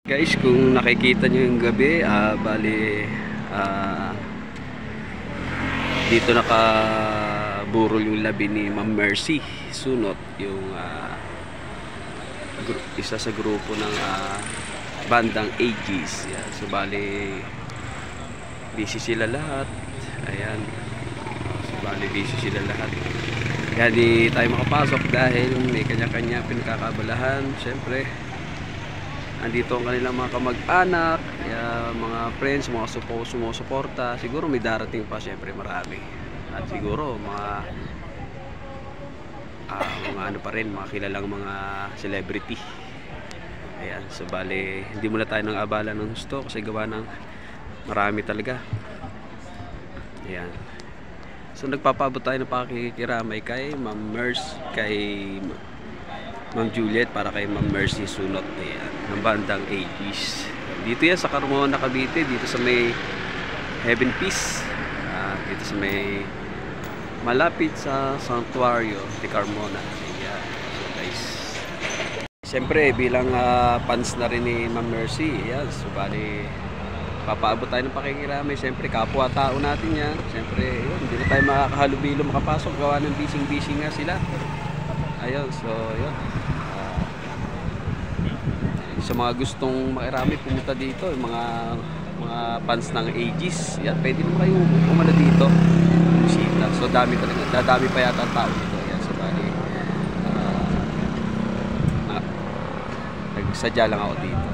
Guys, kung nakikita nyo yung gabi, bali dito nakaburol yung labi ni Ma'am Mercy Sunot, yung isa sa grupo ng bandang Aegis. Yan. So bali busy sila lahat. Ayan. So bali busy sila lahat. Kaya di tayo makapasok dahil may kanya-kanya pinagkakabalahan. Siyempre andito ang kanilang mga kamag-anak, mga friends, mga sumusuporta. Siguro may darating pa, syempre marami. At siguro mga ano pa rin, mga kilalang mga celebrity. Ayan, so bali hindi muna tayo nang abala ng gusto kasi gawa ng marami talaga. Ayan. So nagpapaabot tayo ng pakikiramay kay Ma'am Mercy, kay Ma'am Juliet, para kay Ma'am Mercy Sunot, ayan, ng bandang Aegis. Dito yan sa Carmona, Cavite, dito sa may Heaven Peace, dito sa may malapit sa Santuario de Carmona. Ayan. So guys, siyempre bilang fans na rin ni Ma'am Mercy, ayan, so bali papaabot tayo ng pakikiramay. Siyempre kapwa tao natin yan. Siyempre yun, hindi na tayo makakahalubilo makapasok, gawa ng busy nga sila. Ayun, so yun, sa mga gustong makirami pumunta dito, yung mga fans ng Aegis, yan, pwede naman kayo umano dito, bisita. So dami talaga, dadami pa yata ang tao dito. Yan, so bali nagsadya lang ako dito.